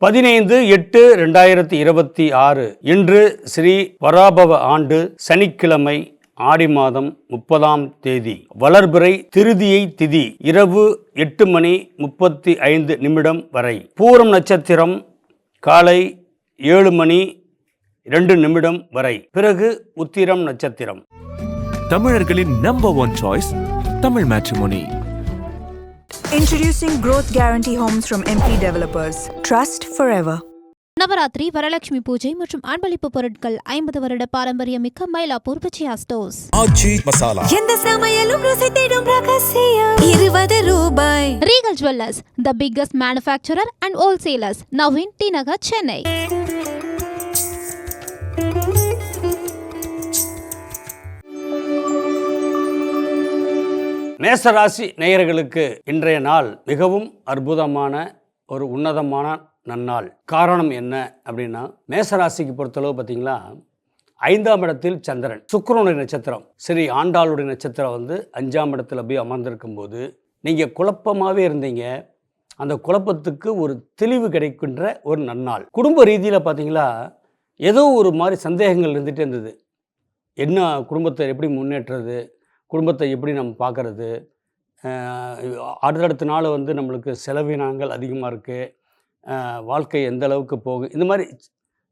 15/8/2026 இன்று ஸ்ரீ வராபவ ஆண்டு சனிக்கிழமை ஆடி மாதம் 30ஆம் தேதி வளர்பிறை திருதியை திதி இரவு 8:35 வரை. பூரம் நட்சத்திரம் காலை 7:02 வரை. பிறகு உத்திரம் நட்சத்திரம். தமிழர்களின் number 1 choice Tamil matrimony. Introducing Growth Guarantee Homes from MP Developers. Trust forever. Navaratri, Varalakshmi puja மற்றும் அன்பளிப்பு பொருட்கள் 50 வருட பாரம்பரியமிக்க மயிலாப்பூர் விஜயா ஸ்டோர்ஸ். ஆச்சி மசாலா. எந்த சமையலும் ருசி தேடும் ரகசியம் 20 ரூபாய். Regal Jewellers, the biggest manufacturer and wholesalers, now in T Nagar, Chennai. மேசராசி நேயர்களுக்கு இன்றைய நாள் மிகவும் அற்புதமான ஒரு உன்னதமான நன்னாள். காரணம் என்ன அப்படின்னா, மேசராசிக்கு பொறுத்தளவு பார்த்தீங்களா, 5ஆம் இடத்தில் சந்திரன், சுக்கிரனுடைய நட்சத்திரம், சரி ஆண்டாளுடைய நட்சத்திரம் 5ஆம் இடத்துல போய் அமர்ந்திருக்கும் போது நீங்கள் குழப்பமாகவே இருந்தீங்க. அந்த குழப்பத்துக்கு ஒரு தெளிவு கிடைக்கின்ற ஒரு நன்னாள். குடும்ப ரீதியில் பார்த்தீங்களா, ஏதோ ஒரு மாதிரி சந்தேகங்கள் இருந்துகிட்டே இருந்தது. என்ன குடும்பத்தை எப்படி முன்னேற்றுறது, குடும்பத்தை எப்படி நம்ம பார்க்குறது, அடுத்தடுத்த நாள் நம்மளுக்கு செலவினங்கள் அதிகமாக இருக்குது, வாழ்க்கை எந்த அளவுக்கு போகும், இந்த மாதிரி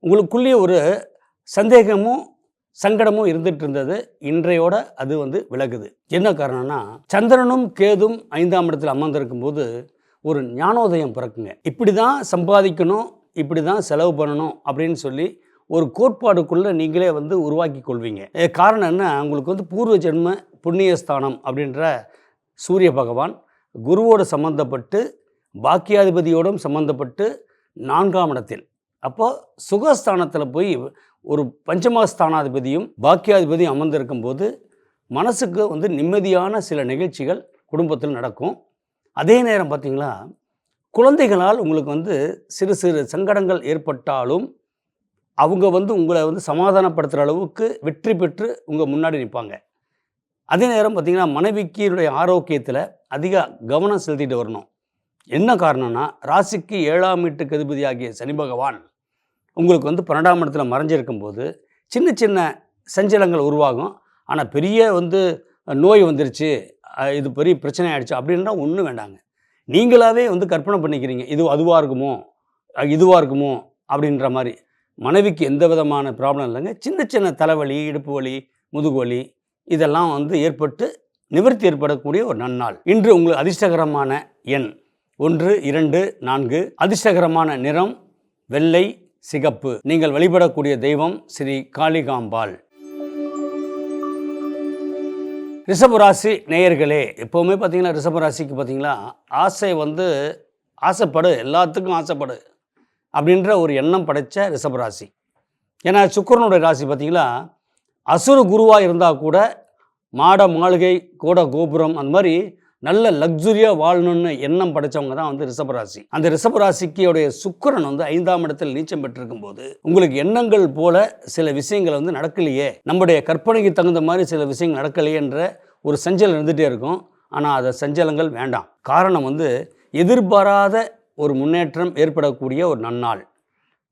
உங்களுக்குள்ளேயே ஒரு சந்தேகமும் சங்கடமும் இருந்துகிட்டு இருந்தது. இன்றையோட அது விலகுது. என்ன காரணம்னா, சந்திரனும் கேதும் 5ஆம் இடத்தில் அமர்ந்திருக்கும் போது ஒரு ஞானோதயம் பிறக்குங்க. இப்படி தான் சம்பாதிக்கணும், இப்படி தான் செலவு பண்ணணும் அப்படின்னு சொல்லி ஒரு கோட்பாடுக்குள்ளே நீங்களே உருவாக்கி கொள்வீங்க. காரணம் என்ன, உங்களுக்கு பூர்வ ஜென்ம புண்ணியஸ்தானம் அப்படின்ற சூரிய பகவான் குருவோடு சம்மந்தப்பட்டு பாக்கியாதிபதியோடும் சம்மந்தப்பட்டு 4ஆம் இடத்தில், அப்போது சுகஸ்தானத்தில் போய் ஒரு பஞ்சமஸ்தானாதிபதியும் பாக்கியாதிபதியும் அமர்ந்திருக்கும் போது மனசுக்கு நிம்மதியான சில நிகழ்ச்சிகள் குடும்பத்தில் நடக்கும். அதே நேரம் பார்த்திங்களா, குழந்தைகளால் உங்களுக்கு சிறு சிறு சங்கடங்கள் ஏற்பட்டாலும் அவங்க உங்களை சமாதானப்படுத்துகிற அளவுக்கு வெற்றி பெற்று உங்கள் முன்னாடி நிற்பாங்க. அதே நேரம் பார்த்திங்கன்னா, மனைவிக்கினுடைய ஆரோக்கியத்தில் அதிக கவனம் செலுத்திட்டு வரணும். என்ன காரணம்னா, ராசிக்கு 7ஆம் வீட்டுக்கு அதிபதி ஆகிய சனி பகவான் உங்களுக்கு 12ஆம் இடத்துல மறைஞ்சிருக்கும் போது சின்ன சின்ன சஞ்சலங்கள் உருவாகும். ஆனால் பெரிய நோய் வந்துருச்சு, இது பெரிய பிரச்சனை ஆகிடுச்சு அப்படின்னா ஒன்றும் வேண்டாங்க. நீங்களாகவே கற்பனை பண்ணிக்கிறீங்க, இது அதுவாக இருக்குமோ இதுவாக இருக்குமோ அப்படின்ற மாதிரி. மனைவிக்கு எந்த விதமான ப்ராப்ளம் இல்லைங்க. சின்ன சின்ன தலைவலி, இடுப்பு வலி, முதுகு வலி இதெல்லாம் ஏற்பட்டு நிவர்த்தி ஏற்படக்கூடிய ஒரு நன்னாள். இன்று உங்களுக்கு அதிர்ஷ்டகரமான எண் 1, 2, 4. அதிர்ஷ்டகரமான நிறம் வெள்ளை, சிகப்பு. நீங்கள் வழிபடக்கூடிய தெய்வம் ஸ்ரீ காளிகாம்பாள். ரிஷபராசி நேயர்களே, எப்போவுமே பார்த்தீங்கன்னா ரிஷபராசிக்கு பார்த்தீங்களா, ஆசை ஆசைப்படு, எல்லாத்துக்கும் ஆசைப்படு அப்படின்ற ஒரு எண்ணம் படைத்த ரிஷபராசி. ஏன்னா சுக்கிரனுடைய ராசி பார்த்திங்களா, அசுர குருவாக இருந்தால் கூட மாட மாளிகை கோட கோபுரம் அந்த மாதிரி நல்ல லக்ஸுரியாக வாழணும்னு எண்ணம் படைத்தவங்க தான் ரிஷபராசி. அந்த ரிஷபராசிக்குடைய சுக்கிரன் 5ஆம் இடத்தில் நீச்சம் பெற்றிருக்கும் போது உங்களுக்கு எண்ணங்கள் போல சில விஷயங்கள் நடக்கலையே, நம்முடைய கற்பனைக்கு தகுந்த மாதிரி சில விஷயங்கள் நடக்கலையேன்ற ஒரு சஞ்சலம் இருந்துகிட்டே இருக்கும். ஆனால் அதை சஞ்சலங்கள் வேண்டாம். காரணம் எதிர்பாராத ஒரு முன்னேற்றம் ஏற்படக்கூடிய ஒரு நன்னாள்.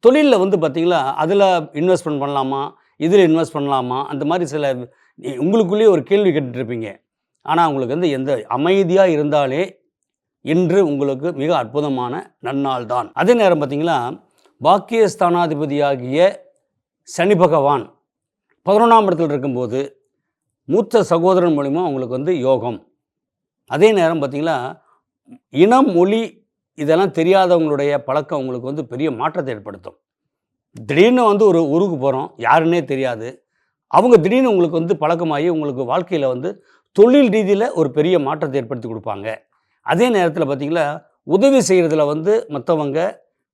தொழிலில் பார்த்திங்களா, அதில் இன்வெஸ்ட்மெண்ட் பண்ணலாமா, இதில் இன்வெஸ்ட் பண்ணலாமா, அந்த மாதிரி சில உங்களுக்குள்ளேயே ஒரு கேள்வி கேட்டுட்ருப்பீங்க. ஆனால் உங்களுக்கு எந்த அமைதியாக இருந்தாலே இன்று உங்களுக்கு மிக அற்புதமான நன்னாள் தான். அதே நேரம் பார்த்திங்களா, பாக்கியஸ்தானாதிபதியாகிய சனி பகவான் 11ஆம் இடத்தில் இருக்கும்போது மூத்த சகோதரன் மூலிமா உங்களுக்கு யோகம். அதே நேரம் பார்த்திங்களா, இனம் மொழி இதெல்லாம் தெரியாதவங்களுடைய பழக்கம் உங்களுக்கு பெரிய மாற்றத்தை ஏற்படுத்தும். திடீர்னு ஒரு ஊருக்கு போகிறோம், யாருன்னே தெரியாது, அவங்க திடீர்னு உங்களுக்கு பழக்கமாகி உங்களுக்கு வாழ்க்கையில் தொழில் ரீதியில் ஒரு பெரிய மாற்றத்தை ஏற்படுத்தி கொடுப்பாங்க. அதே நேரத்தில் பார்த்திங்களா, உதவி செய்கிறதுல மற்றவங்க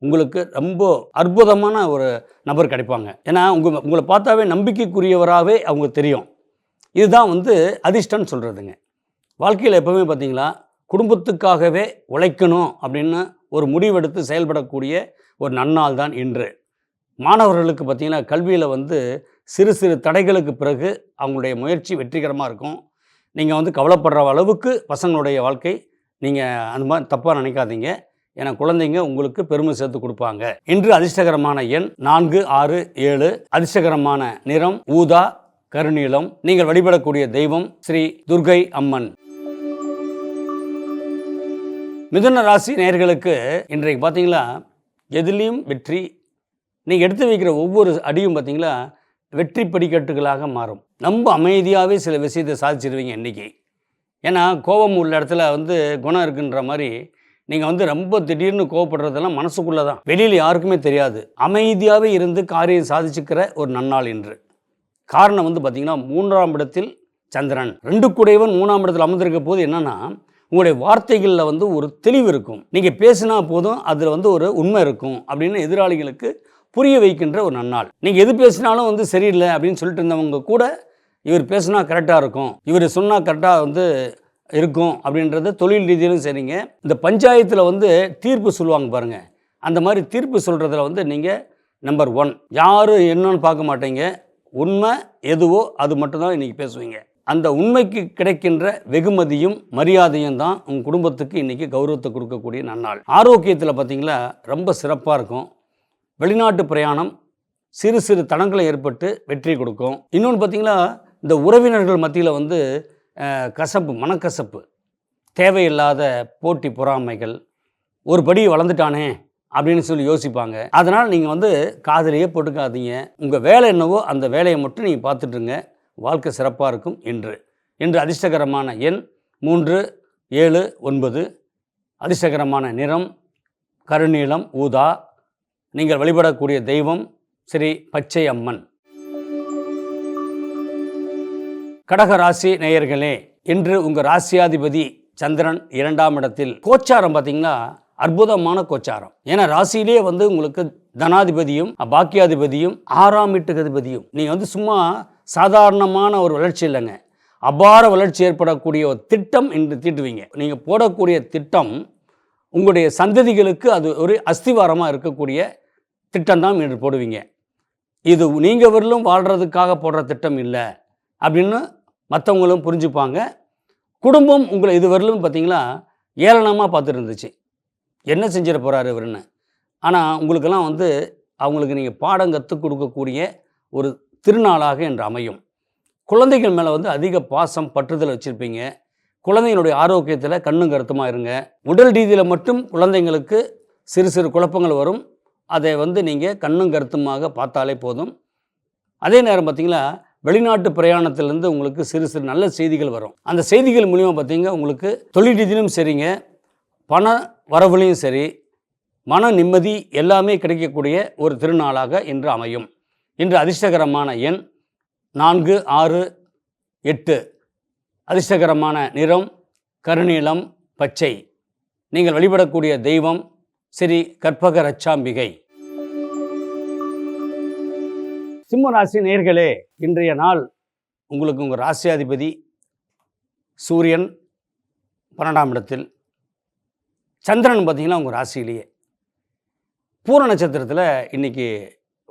உங்களுக்கு ரொம்ப அற்புதமான ஒரு நபர் கிடைப்பாங்க. ஏன்னா உங்களை பார்த்தாவே நம்பிக்கைக்குரியவராகவே அவங்க தெரியும். இதுதான் அதிர்ஷ்டம்னு சொல்கிறதுங்க. வாழ்க்கையில் எப்போவுமே பார்த்திங்களா, குடும்பத்துக்காகவே உழைக்கணும் அப்படின்னு ஒரு முடிவெடுத்து செயல்படக்கூடிய ஒரு நன்னாள் தான் இன்று. மாணவர்களுக்கு பார்த்திங்கன்னா, கல்வியில் சிறு சிறு தடைகளுக்கு பிறகு அவங்களுடைய முயற்சி வெற்றிகரமாக இருக்கும். நீங்கள் கவலைப்படுற அளவுக்கு பசங்களுடைய வாழ்க்கை, நீங்கள் அந்த மாதிரி தப்பாக நினைக்காதீங்க. என குழந்தைங்க உங்களுக்கு பெருமை சேர்த்து கொடுப்பாங்க. இன்று அதிர்ஷ்டகரமான எண் 4, 6, 7. அதிர்ஷ்டகரமான நிறம் ஊதா, கருநீலம். நீங்கள் வழிபடக்கூடிய தெய்வம் ஸ்ரீ துர்கை அம்மன். மிதுன ராசி நேயர்களுக்கு இன்றைக்கு பார்த்தீங்களா, எதுலேயும் வெற்றி. நீங்கள் எடுத்து வைக்கிற ஒவ்வொரு அடியும் பார்த்தீங்களா வெற்றி படிக்கட்டுகளாக மாறும். ரொம்ப அமைதியாகவே சில விஷயத்தை சாதிச்சிருவீங்க இன்றைக்கி. ஏன்னா கோபம் உள்ள இடத்துல குணம் இருக்குன்ற மாதிரி நீங்கள் ரொம்ப திடீர்னு கோவப்படுறதெல்லாம் மனசுக்குள்ளே தான், வெளியில் யாருக்குமே தெரியாது. அமைதியாகவே இருந்து காரியம் சாதிச்சுக்கிற ஒரு நன்னாள் இன்று. காரணம் பார்த்திங்கன்னா 3ஆம் இடத்தில் சந்திரன், 2 கூடையவன் 3ஆம் இடத்தில் அமர்ந்திருக்க போது என்னென்னா, உங்களுடைய வார்த்தைகளில் ஒரு தெளிவு இருக்கும். நீங்கள் பேசினா போதும் அதில் ஒரு உண்மை இருக்கும் அப்படின்னு எதிராளிகளுக்கு புரிய வைக்கின்ற ஒரு நன்னாள். நீங்கள் எது பேசினாலும் சரியில்லை அப்படின்னு சொல்லிட்டு இருந்தவங்க கூட இவர் பேசினா கரெக்டாக இருக்கும், இவர் சொன்னால் கரெக்டாக இருக்கும் அப்படின்றத தொழில் ரீதியிலும் சரிங்க. இந்த பஞ்சாயத்தில் தீர்ப்பு சொல்லுவாங்க பாருங்கள், அந்த மாதிரி தீர்ப்பு சொல்கிறதுல நீங்கள் நம்பர் 1. யாரும் என்னன்னு பார்க்க மாட்டீங்க, உண்மை எதுவோ அது மட்டும்தான் இன்றைக்கி பேசுவீங்க. அந்த உண்மைக்கு கிடைக்கின்ற வெகுமதியும் மரியாதையும் தான் உங்கள் குடும்பத்துக்கு இன்றைக்கி கௌரவத்தை கொடுக்கக்கூடிய நன்னாள். ஆரோக்கியத்தில் பார்த்திங்களா ரொம்ப சிறப்பாக இருக்கும். வெளிநாட்டு பிரயாணம் சிறு சிறு தடங்களை ஏற்பட்டு வெற்றி கொடுக்கும். இன்னொன்று பார்த்திங்களா, இந்த உறவினர்கள் மத்தியில் கசப்பு, மனக்கசப்பு, தேவையில்லாத போட்டி பொறாமைகள், ஒரு படி வளர்ந்துட்டானே அப்படின்னு சொல்லி யோசிப்பாங்க. அதனால் நீங்கள் காதலியே போட்டுக்காதீங்க. உங்கள் வேலை என்னவோ அந்த வேலையை மட்டும் நீங்கள் பார்த்துட்டுருங்க. வாழ்க்கை சிறப்பாக இருக்கும். இன்று அதிர்ஷ்டகரமான எண் 3, 7, 9. அதிர்ஷ்டகரமான நிறம் கருநீலம், ஊதா. நீங்கள் வழிபடக்கூடிய தெய்வம் ஸ்ரீ பச்சை அம்மன். கடக ராசி நேயர்களே, இன்று உங்கள் ராசியாதிபதி சந்திரன் 2ஆம் இடத்தில். கோச்சாரம் பார்த்தீங்கன்னா அற்புதமான கோச்சாரம். ஏன்னா ராசியிலே உங்களுக்கு தனாதிபதியும் பாக்கியாதிபதியும் 6ஆம் வீட்டுக்கு அதிபதியும். நீங்கள் சும்மா சாதாரணமான ஒரு வளர்ச்சி இல்லைங்க, அபார வளர்ச்சி ஏற்படக்கூடிய ஒரு திட்டம் இன்று தீட்டுவீங்க. நீங்கள் போடக்கூடிய திட்டம் உங்களுடைய சந்ததிகளுக்கு அது ஒரு அஸ்திவாரமாக இருக்கக்கூடிய திட்டம்தான் இன்று போடுவீங்க. இது நீங்கள் வரலும் வாழ்கிறதுக்காக போடுற திட்டம் இல்லை அப்படின்னு மற்றவங்களும் புரிஞ்சுப்பாங்க. குடும்பம் உங்களை இது வரலும் பார்த்தீங்களா ஏளனமாக பார்த்துட்டு இருந்துச்சு, என்ன செஞ்சிட போகிறாரு இவருன்னு. ஆனால் உங்களுக்கெல்லாம் அவங்களுக்கு நீங்கள் பாடம் கற்றுக் கொடுக்கக்கூடிய ஒரு திருநாளாக என்று அமையும். குழந்தைகள் மேலே அதிக பாசம் பற்றுதல் வச்சுருப்பீங்க. குழந்தைங்களுடைய ஆரோக்கியத்தில் கண்ணும் கருத்துமாக இருங்க. உடல் ரீதியில் மட்டும் குழந்தைங்களுக்கு சிறு சிறு குழப்பங்கள் வரும், அதை நீங்கள் கண்ணும் கருத்துமாக பார்த்தாலே போதும். அதே நேரம் பார்த்திங்களா வெளிநாட்டு பிரயாணத்திலேருந்து உங்களுக்கு சிறு சிறு நல்ல செய்திகள் வரும். அந்த செய்திகள் மூலிமா பார்த்திங்கன்னா உங்களுக்கு தொழில் ரீதியிலும் சரிங்க, பண வரவுலையும் சரி, மன நிம்மதி எல்லாமே கிடைக்கக்கூடிய ஒரு திருநாளாக இன்று அமையும். இன்று அதிர்ஷ்டகரமான எண் 4, 6, 8. அதிர்ஷ்டகரமான நிறம் கருநீலம், பச்சை. நீங்கள் வழிபடக்கூடிய தெய்வம் ஸ்ரீ கற்பக ரட்சாம்பிகை. சிம்ம ராசி நேயர்களே, இன்றைய நாள் உங்களுக்கு உங்கள் ராசியாதிபதி சூரியன் 12ஆம் இடத்தில், சந்திரன் பார்த்திங்கன்னா உங்கள் ராசியிலேயே. பூர நட்சத்திரத்தில் இன்றைக்கி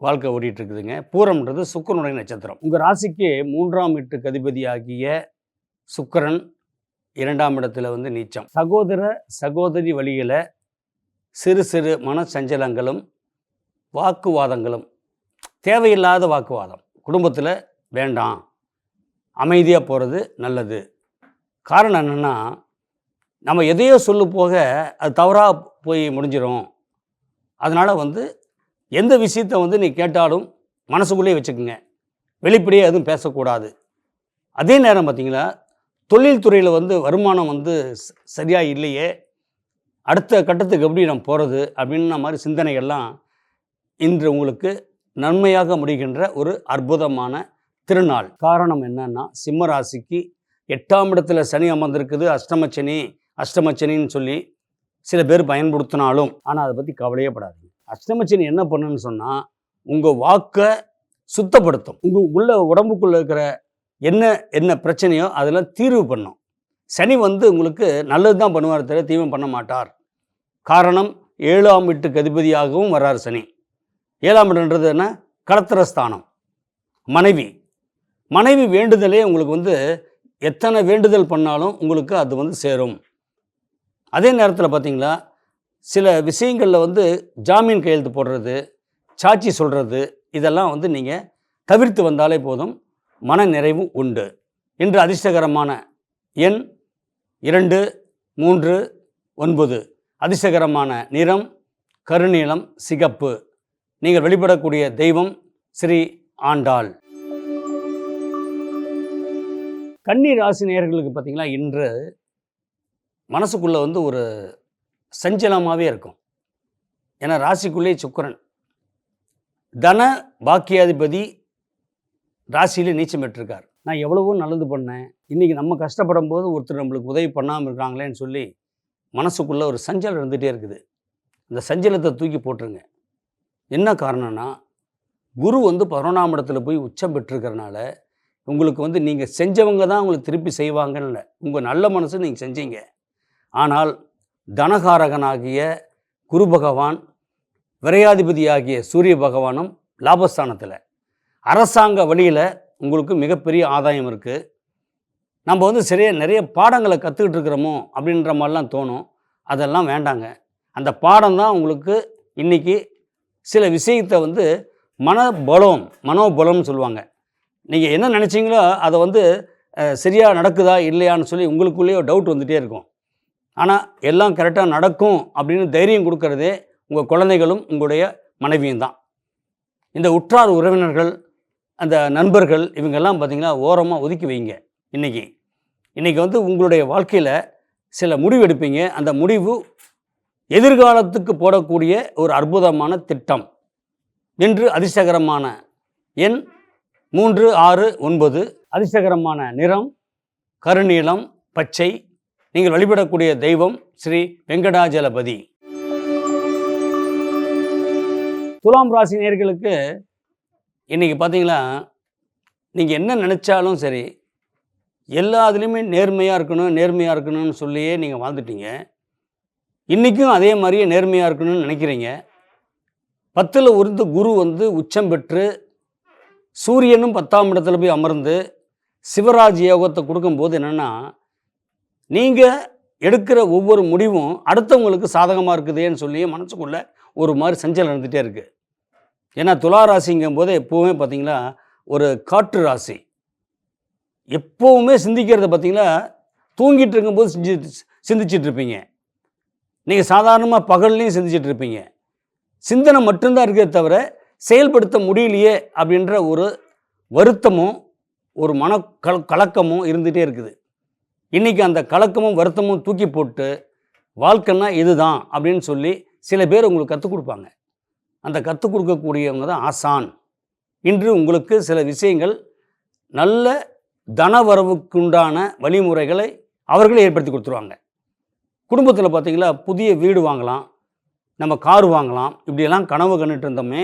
வாழ்க்கை ஓடிட்டுருக்குதுங்க. பூரம்ன்றது சுக்கிரனுடைய நட்சத்திரம். உங்கள் ராசிக்கு 3ஆம் வீட்டுக்கு அதிபதியாகிய சுக்கிரன் 2ஆம் இடத்துல நீச்சம். சகோதரி வழியில் சிறு சிறு மன சஞ்சலங்களும் வாக்குவாதங்களும், தேவையில்லாத வாக்குவாதம் குடும்பத்தில் வேண்டாம், அமைதியாக போகிறது நல்லது. காரணம் என்னென்னா, நம்ம எதையோ சொல்லு போக அது தவறாக போய் முடிஞ்சிடும். அதனால் எந்த விஷயத்தை நீ கேட்டாலும் மனசுக்குள்ளேயே வச்சுக்கோங்க, வெளிப்படையாக எதுவும் பேசக்கூடாது. அதே நேரம் பார்த்திங்களா தொழில்துறையில் வருமானம் சரியாக இல்லையே, அடுத்த கட்டத்துக்கு எப்படி நம்ம போகிறது அப்படின்ன மாதிரி சிந்தனைகள்லாம் இன்று உங்களுக்கு நன்மையாக முடிகின்ற ஒரு அற்புதமான திருநாள். காரணம் என்னன்னா, சிம்ம ராசிக்கு 8ஆம் இடத்துல சனி அமர்ந்திருக்குது. அஷ்டமச்சனின்னு சொல்லி சில பேர் பயன்படுத்தினாலும், ஆனால் அதை பற்றி கவலையே படாதீங்க. அஷ்டமச்சனி என்ன பண்ணுன்னு சொன்னால், உங்கள் வாக்கை சுத்தப்படுத்தும். உள்ள உடம்புக்குள்ளே இருக்கிற என்ன பிரச்சனையோ அதெல்லாம் தீர்வு பண்ணும். சனி உங்களுக்கு நல்லது தான் பண்ணுவார், தவிர தீவம் பண்ண மாட்டார். காரணம் 7ஆம் வீட்டுக்கு அதிபதியாகவும் வர்றார் சனி. 7ஆம் இடம்ன்றது என்ன? களத்திரஸ்தானம். மனைவி வேண்டுதலே உங்களுக்கு எத்தனை வேண்டுதல் பண்ணாலும் உங்களுக்கு அது சேரும். அதே நேரத்தில் பார்த்தீங்களா சில விஷயங்களில் வந்து ஜாமீன் கையெழுத்து போடுறது, சாட்சி சொல்கிறது, இதெல்லாம் வந்து நீங்கள் தவிர்த்து வந்தாலே போதும், மன நிறைவு உண்டு. இன்று அதிர்ஷ்டகரமான எண் 2, 3, 9. அதிர்ஷ்டகரமான நிறம் கருநீலம், சிகப்பு. நீங்கள் வழிபடக்கூடிய தெய்வம் ஸ்ரீ ஆண்டாள். கன்னி ராசி நேயர்களுக்கு பார்த்தீங்கன்னா, இன்று மனசுக்குள்ளே வந்து ஒரு சஞ்சலமாகவே இருக்கும். ஏன்னா ராசிக்குள்ளே சுக்கிரன், தன பாக்கியாதிபதி ராசியில் நீச்சம் பெற்றிருக்கார். நான் எவ்வளவோ நல்லது பண்ணேன், இன்றைக்கி நம்ம கஷ்டப்படும் போது ஒருத்தர் நம்மளுக்கு உதவி பண்ணாமல் இருக்காங்களேன்னு சொல்லி மனசுக்குள்ளே ஒரு சஞ்சலம் இருந்துகிட்டே இருக்குது. அந்த சஞ்சலத்தை தூக்கி போட்டுருங்க. என்ன காரணம்னா, குரு வந்து 11ஆம் இடத்துல போய் உச்சம் பெற்றிருக்கிறனால உங்களுக்கு வந்து நீங்கள் செஞ்சவங்க தான் உங்களுக்கு திருப்பி செய்வாங்கன்னு இல்லை. உங்கள் நல்ல மனசு நீங்கள் செஞ்சீங்க. ஆனால் தனகாரகனாகிய குரு பகவான், விரையாதிபதியாகிய சூரிய பகவானும் லாபஸ்தானத்தில், அரசாங்க வழியில் உங்களுக்கு மிகப்பெரிய ஆதாயம் இருக்குது. நம்ம வந்து சரியாக நிறைய பாடங்களை கற்றுக்கிட்டு இருக்கிறோமோ அப்படின்ற மாதிரிலாம் தோணும். அதெல்லாம் வேண்டாங்க. அந்த பாடம் தான் உங்களுக்கு இன்றைக்கி சில விஷயத்தை வந்து மனோபலம்னு சொல்லுவாங்க. நீங்கள் என்ன நினச்சிங்களோ அதை வந்து சரியாக நடக்குதா இல்லையான்னு சொல்லி உங்களுக்குள்ளேயே டவுட் வந்துகிட்டே இருக்கும். ஆனால் எல்லாம் கரெக்டாக நடக்கும் அப்படின்னு தைரியம் கொடுக்கறதே உங்கள் குழந்தைகளும் உங்களுடைய மனைவியும் தான். இந்த உற்றார் உறவினர்கள், அந்த நண்பர்கள், இவங்கெல்லாம் பார்த்திங்கன்னா ஓரமாக ஒதுக்கி வைங்க. இன்றைக்கி வந்து உங்களுடைய வாழ்க்கையில் சில முடிவு எடுப்பீங்க. அந்த முடிவு எதிர்காலத்துக்கு போடக்கூடிய ஒரு அற்புதமான திட்டம். இன்று அதிர்ஷ்டகரமான எண் 3, 6, 9. அதிர்ஷ்டகரமான நிறம் கருநீலம், பச்சை. நீங்கள் வழிபடக்கூடிய தெய்வம் ஸ்ரீ வெங்கடாஜலபதி. துலாம் ராசி நேயர்களுக்கு இன்றைக்கி பார்த்தீங்களா, நீங்கள் என்ன நினச்சாலும் சரி, எல்லாத்துலேயுமே நேர்மையாக இருக்கணும்னு சொல்லியே நீங்கள் வாழ்ந்துட்டீங்க. இன்றைக்கும் அதே மாதிரியே நேர்மையாக இருக்கணும்னு நினைக்கிறீங்க. 10ல் இருந்து குரு வந்து உச்சம் பெற்று சூரியனும் 10ஆம் இடத்துல போய் அமர்ந்து சிவராஜ் யோகத்தை கொடுக்கும்போது என்னென்னா, நீங்கள் எடுக்கிற ஒவ்வொரு முடிவும் அடுத்தவங்களுக்கு சாதகமாக இருக்குதேன்னு சொல்லி மனசுக்குள்ளே ஒரு மாதிரி சஞ்சலம் இருந்துகிட்டே இருக்குது. ஏன்னா துலா ராசிங்கும் போது எப்போவுமே பார்த்திங்களா ஒரு காற்று ராசி. எப்போவுமே சிந்திக்கிறத பார்த்திங்களா தூங்கிட்டு இருக்கும்போது சிந்திச்சிட்ருப்பீங்க. நீங்கள் சாதாரணமாக பகல்லையும் சிந்திச்சிட்ருப்பீங்க. சிந்தனை மட்டும்தான் இருக்கே தவிர செயல்படுத்த முடியலையே அப்படின்ற ஒரு வருத்தமும் ஒரு கலக்கமும் இருந்துகிட்டே இருக்குது. இன்றைக்கி அந்த கலக்கமும் வருத்தமும் தூக்கி போட்டு வாழ்க்கைன்னா இதுதான் அப்படின்னு சொல்லி சில பேர் உங்களுக்கு கற்றுக் கொடுப்பாங்க. அந்த கற்றுக் கொடுக்கக்கூடியவங்க தான் ஆசான். இன்று உங்களுக்கு சில விஷயங்கள் நல்ல தனவரவுக்குண்டான வழிமுறைகளை அவர்களே ஏற்படுத்தி கொடுத்துருவாங்க. குடும்பத்தில் பார்த்திங்களா புதிய வீடு வாங்கலாம், நம்ம கார் வாங்கலாம், இப்படியெல்லாம் கனவு கண்டுட்டு இருந்தோமே,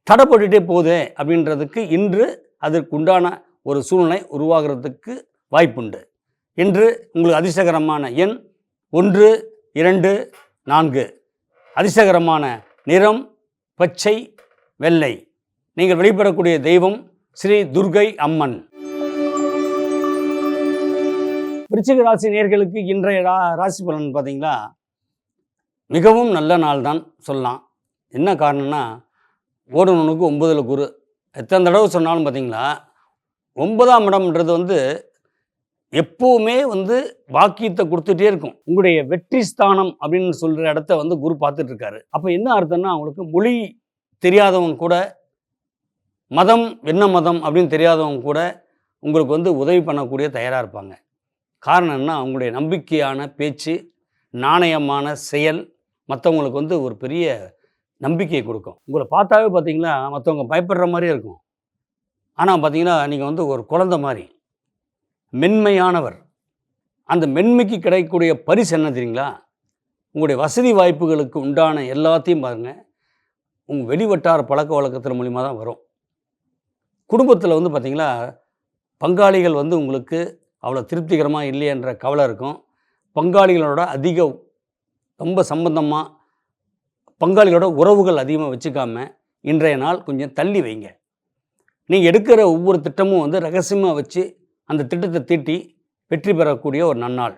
தடைப்பட்டுகிட்டே போதே அப்படின்றதுக்கு இன்று அதற்குண்டான ஒரு சூழ்நிலை உருவாகிறதுக்கு வாய்ப்புண்டு. இன்று உங்களுக்கு அதிர்ஷ்டகரமான எண் 1, 2, 4. அதிர்ஷ்டகரமான நிறம் பச்சை, வெள்ளை. நீங்கள் வழிபடக்கூடிய தெய்வம் ஸ்ரீ துர்கை அம்மன். விருச்சிக ராசி நேயர்களுக்கு இன்றைய ராசி பலன் பார்த்தீங்களா, மிகவும் நல்ல நாள் தான் சொல்லலாம். என்ன காரணம்னா, ஓடுனவனுக்கு 9ல் குரு. எத்தனை தடவை சொன்னாலும் பார்த்தீங்களா, 9ஆம் இடம்ன்றது வந்து எப்போவுமே வந்து பாக்கியத்தை கொடுத்துட்டே இருக்கும். உங்களுடைய வெற்றி ஸ்தானம் அப்படின்னு சொல்கிற இடத்த வந்து குரு பார்த்துட்ருக்காரு. அப்போ என்ன அர்த்தம்னா, அவங்களுக்கு மொழி தெரியாதவங்க கூட, மதம் என்ன மதம் அப்படின்னு தெரியாதவங்க கூட உங்களுக்கு வந்து உதவி பண்ணக்கூடிய தயாராக இருப்பாங்க. காரணம் என்ன, அவங்களுடைய நம்பிக்கையான பேச்சு, நாணயமான செயல் மற்றவங்களுக்கு வந்து ஒரு பெரிய நம்பிக்கையை கொடுக்கும். உங்களை பார்த்தாவே பார்த்தீங்களா மற்றவங்க பயப்படுற மாதிரியே இருக்கும். ஆனால் பார்த்தீங்கன்னா நீங்கள் வந்து ஒரு குழந்தை மாதிரி மென்மையானவர். அந்த மென்மைக்கு கிடைக்கக்கூடிய பரிசு என்ன தெரியுங்களா, உங்களுடைய வசதி வாய்ப்புகளுக்கு உண்டான எல்லாத்தையும் பாருங்கள், உங்கள் வெளிவட்டார பழக்க வழக்கத்தின் மூலிமா தான் வரும். குடும்பத்தில் வந்து பார்த்திங்களா பங்காளிகள் வந்து உங்களுக்கு அவ்வளோ திருப்திகரமாக இல்லையன்ற கவலை இருக்கும். பங்காளிகளோட ரொம்ப சம்பந்தமாக பங்காளிகளோட உறவுகள் அதிகமாக வச்சுக்காமல் இன்றைய நாள் கொஞ்சம் தள்ளி வைங்க. நீங்கள் எடுக்கிற ஒவ்வொரு திட்டமும் வந்து ரகசியமாக வச்சு அந்த திட்டத்தை தீட்டி வெற்றி பெறக்கூடிய ஒரு நன்னாள்.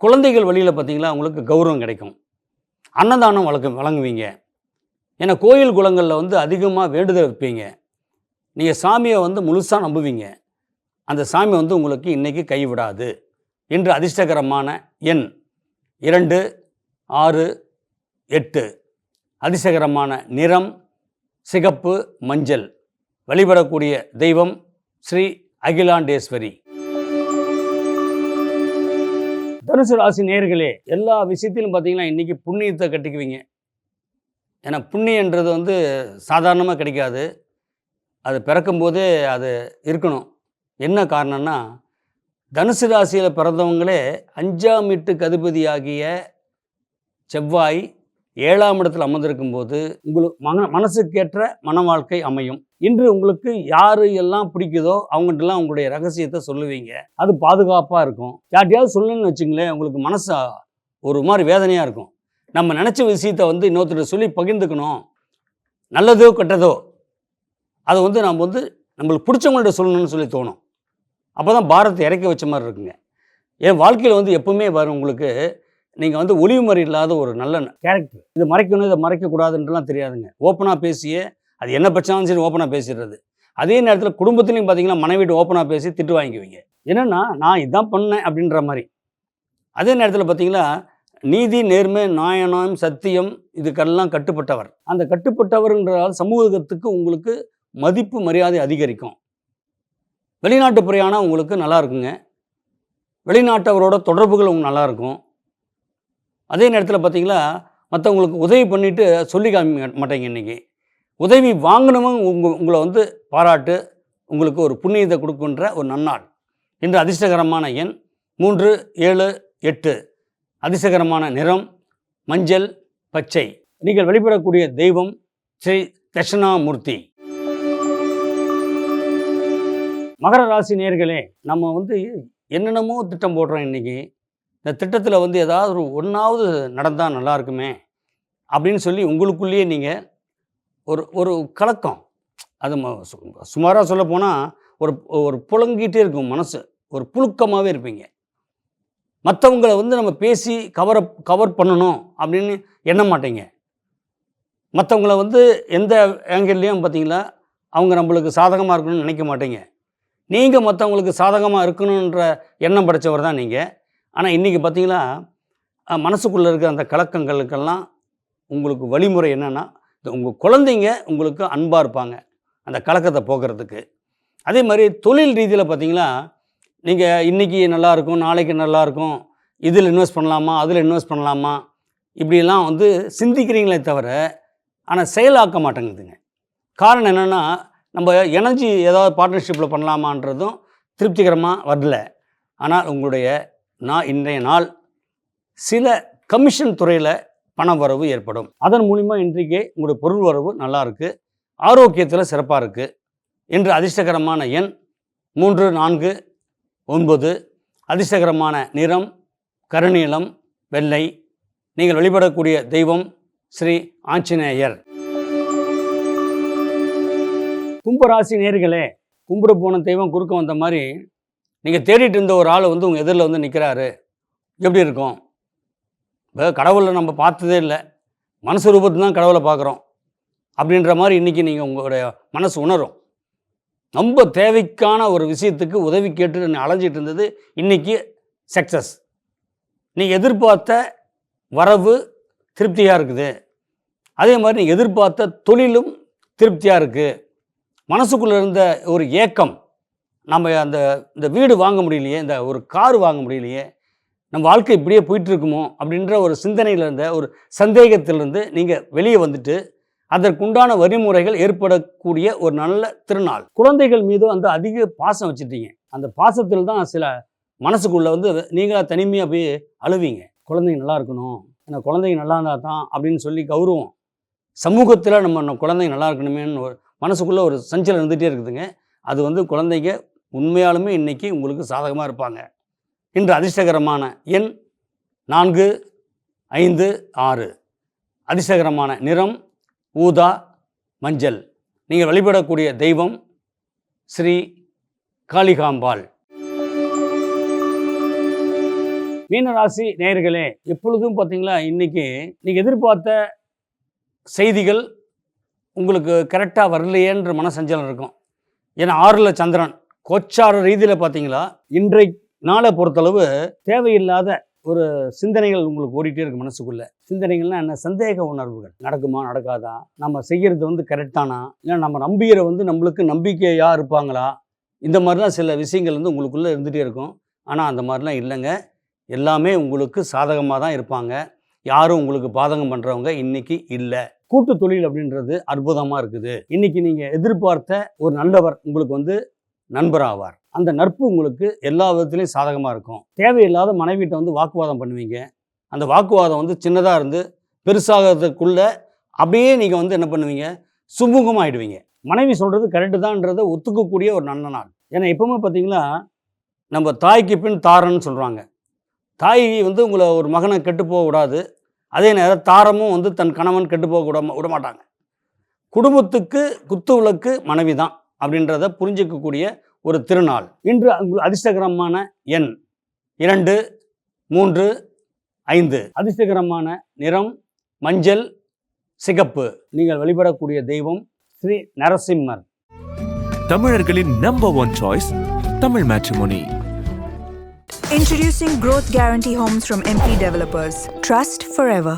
குழந்தைகள் வழியில் பார்த்திங்களா உங்களுக்கு கௌரவம் கிடைக்கும். அன்னதானம் வழங்குவீங்க. ஏன்னா கோயில் குளங்களில் வந்து அதிகமாக வேண்டுதல் வைப்பீங்க. நீங்கள் சாமியை வந்து முழுசாக நம்புவீங்க. அந்த சாமி வந்து உங்களுக்கு இன்றைக்கி கைவிடாது. இன்று அதிர்ஷ்டகரமான எண் 2, 6, 8. அதிர்ஷ்டகரமான நிறம் சிகப்பு, மஞ்சள். வழிபடக்கூடிய தெய்வம் ஸ்ரீ அகிலாண்டேஸ்வரி. தனுசு ராசி நேயர்களே, எல்லா விஷயத்திலும் பார்த்தீங்கன்னா இன்றைக்கி புண்ணியத்தை கட்டிக்குவீங்க. ஏன்னா புண்ணியன்றது வந்து சாதாரணமாக கிடைக்காது. அது பிறக்கும்போதே அது இருக்கணும். என்ன காரணம்னா, தனுசு ராசியில் பிறந்தவங்களே 5ஆம் வீட்டுக்கு அதிபதியாகிய செவ்வாய் 7ஆம் இடத்தில் அமர்ந்திருக்கும்போது உங்களுக்கு மனசுக்கேற்ற மன வாழ்க்கை அமையும். இன்று உங்களுக்கு யாரு எல்லாம் பிடிக்குதோ அவங்கள்ட்டலாம் உங்களுடைய ரகசியத்தை சொல்லுவீங்க. அது பாதுகாப்பாக இருக்கும். யார்ட்டையாவது சொல்லணும்னு வச்சுங்களேன், உங்களுக்கு மனசு ஒரு மாதிரி வேதனையாக இருக்கும். நம்ம நினச்ச விஷயத்தை வந்து இன்னொருத்தர் சொல்லி பகிர்ந்துக்கணும். நல்லதோ கெட்டதோ அதை வந்து நம்ம வந்து நம்மளுக்கு பிடிச்சவங்கள்ட்ட சொல்லணும்னு சொல்லி தோணும். அப்போ தான் பாரத்தை இறக்கி வச்ச மாதிரி இருக்குங்க. என் வாழ்க்கையில் வந்து எப்பவுமே வரும் உங்களுக்கு, நீங்கள் வந்து ஒளிவு மறை இல்லாத ஒரு நல்ல கேரக்டர். இது மறைக்கணும், இதை மறைக்கக்கூடாதுன்றலாம் தெரியாதுங்க. ஓப்பனாக பேசியே அது என்ன பிரச்சனாலும் சரி ஓப்பனாக பேசிடுறது. அதே நேரத்தில் குடும்பத்துலையும் பார்த்தீங்கன்னா மனைவிட்டு ஓப்பனாக பேசி திட்டு வாங்கிக்குவீங்க. என்னென்னா நான் இதான் பண்ணேன் அப்படின்ற மாதிரி. அதே நேரத்தில் பார்த்தீங்கன்னா நீதி, நேர்மை, நியாயம், சத்தியம் இதுக்கெல்லாம் கட்டுப்பட்டவர். அந்த கட்டுப்பட்டவர்ன்றால் சமூகத்துக்கு உங்களுக்கு மதிப்பு மரியாதை அதிகரிக்கும். வெளிநாட்டு பிரயாணம் உங்களுக்கு நல்லா இருக்குங்க. வெளிநாட்டவரோட தொடர்புகள் உங்களுக்கு நல்லாயிருக்கும். அதே நேரத்தில் பார்த்தீங்களா மற்றவங்களுக்கு உதவி பண்ணிவிட்டு சொல்லி காமிக்க மாட்டேங்க. இன்றைக்கி உதவி வாங்கினவங்க உங்களை வந்து பாராட்டு உங்களுக்கு ஒரு புண்ணியத்தை கொடுக்குன்ற ஒரு நன்னாள். இன்று அதிர்ஷ்டகரமான எண் 3, 7, 8. அதிர்ஷ்டகரமான நிறம் மஞ்சள், பச்சை. நீங்கள் வழிபடக்கூடிய தெய்வம் ஸ்ரீ தட்சிணாமூர்த்தி. மகர ராசி நேயர்களே, நம்ம வந்து என்னென்னமோ திட்டம் போடுறோம். இன்றைக்கி இந்த திட்டத்தில் வந்து ஏதாவது ஒன்றாவது நடந்தால் நல்லா இருக்குமே அப்படின்னு சொல்லி உங்களுக்குள்ளேயே நீங்கள் ஒரு கலக்கம். அது சுமாராக சொல்ல போனால் ஒரு புழங்கிட்டே இருக்கும் மனசு. ஒரு புழுக்கமாகவே இருப்பீங்க. மற்றவங்களை வந்து நம்ம பேசி கவர் பண்ணணும் அப்படின்னு எண்ண மாட்டீங்க. மற்றவங்கள வந்து எந்த ஆங்கிள்லேயும் பார்த்தீங்களா அவங்க நம்மளுக்கு சாதகமாக இருக்கணும்னு நினைக்க மாட்டீங்க. நீங்கள் மற்றவங்களுக்கு சாதகமாக இருக்கணுன்ற எண்ணம் படைத்தவர் தான் நீங்கள். ஆனால் இன்றைக்கி பார்த்தீங்களா மனசுக்குள்ளே இருக்கிற அந்த கலக்கங்களுக்கெல்லாம் உங்களுக்கு வழிமுறை என்னென்னா, உங்கள் குழந்தைங்க உங்களுக்கு அன்பாக இருப்பாங்க அந்த கலக்கத்தை போக்குறதுக்கு. அதே மாதிரி தொழில் ரீதியில் பார்த்தீங்களா, நீங்கள் இன்றைக்கி நல்லாயிருக்கும், நாளைக்கு நல்லாயிருக்கும், இதில் இன்வெஸ்ட் பண்ணலாமா, அதில் இன்வெஸ்ட் பண்ணலாமா, இப்படிலாம் வந்து சிந்திக்கிறீங்களே தவிர ஆனால் செயலாக்க மாட்டேங்குதுங்க. காரணம் என்னென்னா, நம்ம எனர்ஜி ஏதாவது பார்ட்னர்ஷிப்பில் பண்ணலாமான்றதும் திருப்திகரமாக வரல. ஆனால் உங்களுடைய இன்றைய நாள் சில கமிஷன் துறையில் பண வரவு ஏற்படும். அதன் மூலிமா இன்றைக்கே உங்களுடைய பொருள் வரவு நல்லா இருக்குது. ஆரோக்கியத்தில் சிறப்பாக இருக்குது. இன்று அதிர்ஷ்டகரமான எண் 3, 4, 9. அதிர்ஷ்டகரமான நிறம் கருநீலம், வெள்ளை. நீங்கள் வழிபடக்கூடிய தெய்வம் ஸ்ரீ ஆஞ்சநேயர். கும்பராசி நேயர்களே, கும்பிட போன தெய்வம் குறுக்க வந்த மாதிரி நீங்கள் தேடிட்டு இருந்த ஒரு ஆள் வந்து உங்கள் எதிரில் வந்து நிற்கிறாரு. எப்படி இருக்கும்? இப்போ கடவுளை நம்ம பார்த்ததே இல்லை, மனசு ரூபத்தில் தான் கடவுளை பார்க்குறோம் அப்படின்ற மாதிரி இன்றைக்கி நீங்கள் உங்களுடைய மனசு உணரும். ரொம்ப தேவைக்கான ஒரு விஷயத்துக்கு உதவி கேட்டு அலைஞ்சிட்டு இருந்தது இன்றைக்கி சக்ஸஸ். நீங்கள் எதிர்பார்த்த வரவு திருப்தியாக இருக்குது. அதே மாதிரி நீங்கள் எதிர்பார்த்த தொழிலும் திருப்தியாக இருக்குது. மனசுக்குள்ளே இருந்த ஒரு ஏக்கம், நம்ம இந்த வீடு வாங்க முடியலையே, இந்த ஒரு கார் வாங்க முடியலையே, நம்ம வாழ்க்கை இப்படியே போயிட்டுருக்குமோ அப்படின்ற ஒரு சிந்தனையில் இருந்த ஒரு சந்தேகத்திலிருந்து நீங்கள் வெளியே வந்துட்டு அதற்குண்டான வழிமுறைகள் ஏற்படக்கூடிய ஒரு நல்ல திருநாள். குழந்தைகள் மீது வந்து அதிக பாசம் வச்சுட்டீங்க. அந்த பாசத்தில் தான் சில மனசுக்குள்ளே வந்து நீங்களாக தனிமையாக போய் அழுவீங்க. குழந்தைங்க நல்லா இருக்கணும், ஏன்னா குழந்தைங்க நல்லா இருந்தால் தான் அப்படின்னு சொல்லி கௌரவம். சமூகத்தில் நம்ம குழந்தைங்க நல்லா இருக்கணுமேன்னு ஒரு மனசுக்குள்ளே ஒரு சஞ்சலம் இருந்துகிட்டே இருக்குதுங்க. அது வந்து குழந்தைங்க உண்மையாலுமே இன்றைக்கி உங்களுக்கு சாதகமாக இருப்பாங்க. இன்று அதிர்ஷ்டகரமான எண் 4, 5, 6. அதிர்ஷ்டகரமான நிறம் ஊதா, மஞ்சள். நீங்கள் வழிபடக்கூடிய தெய்வம் ஸ்ரீ காளிகாம்பாள். மீனராசி நேயர்களே, எப்பொழுதும் பார்த்தீங்களா, இன்னைக்கு நீங்கள் எதிர்பார்த்த செய்திகள் உங்களுக்கு கரெக்டாக வரலையேன்ற மனசஞ்சலம் இருக்கும். ஏன்னா 6ல் சந்திரன் கோச்சார ரீதியில் பார்த்தீங்களா, இன்றைய நாளை பொறுத்தளவு தேவையில்லாத ஒரு சிந்தனைகள் உங்களுக்கு ஓடிட்டே இருக்கு மனசுக்குள்ள. சிந்தனைகள்லாம் என்ன? சந்தேக உணர்வுகள். நடக்குமா நடக்காதா, நம்ம செய்கிறது கரெக்டானா, இல்லை நம்ம நம்பிகிற நம்மளுக்கு நம்பிக்கையாக இருப்பாங்களா, இந்த மாதிரிலாம் சில விஷயங்கள் உங்களுக்குள்ளே இருந்துகிட்டே இருக்கும். ஆனால் அந்த மாதிரிலாம் இல்லைங்க. எல்லாமே உங்களுக்கு சாதகமாக தான் இருப்பாங்க. யாரும் உங்களுக்கு பாதகம் பண்ணுறவங்க இன்றைக்கி இல்லை. கூட்டு தொழில் அப்படின்றது அற்புதமாக இருக்குது. இன்றைக்கி நீங்கள் எதிர்பார்த்த ஒரு நல்லவர் உங்களுக்கு நண்பராவார். அந்த நட்பு உங்களுக்கு எல்லா விதத்துலேயும் சாதகமாக இருக்கும். தேவையில்லாத மனைவிட்ட வாக்குவாதம் பண்ணுவீங்க. அந்த வாக்குவாதம் சின்னதாக இருந்து பெருசாகிறதுக்குள்ளே அப்படியே நீங்கள் என்ன பண்ணுவீங்க, சுமூகமாகிடுவீங்க. மனைவி சொல்கிறது கரெக்டு தான்றதை ஒத்துக்கக்கூடிய ஒரு நல்ல நாள். ஏன்னா எப்பவுமே பார்த்தீங்களா, நம்ம தாய்க்கு பின் தாரன்னு சொல்கிறாங்க. தாய் உங்களை ஒரு மகனை கெட்டுப்போக விடாது. அதே நேரம் தாரமும் தன் கணவன் கெட்டுப்போக விட மாட்டாங்க. குடும்பத்துக்கு குத்து விளக்கு மனைவி தான் அப்படின்றத புரிஞ்சிக்கக்கூடிய ஒரு திருநாள். இன்று அதிர்ஷ்டகரமான எண் 2, 3, 5. அதிர்ஷ்டகரமான நிறம் மஞ்சள், சிகப்பு. நீங்கள் வழிபடக்கூடிய தெய்வம் ஸ்ரீ நரசிம்மர். தமிழர்களின் number 1 choice Tamil matrimony. Introducing Growth Guarantee Homes from MP Developers. Trust forever.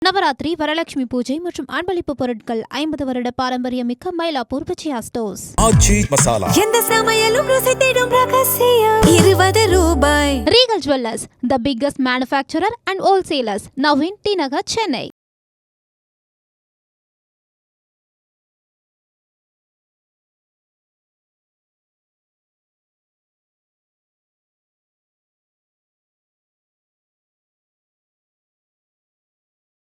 Navaratri, Varalakshmi puja மற்றும் அன்பளிப்பு பொருட்கள் 50 வருட பாரம்பரியமிக்க மயிலாப்பூர் விஜயா ஸ்டோர்ஸ். ஆச்சி மசாலா. எந்த சமையலும் ருசி தேடும் ரகசியம் 20 ரூபாய். Regal jewellers, the biggest manufacturer and wholesalers, now in T Nagar, Chennai.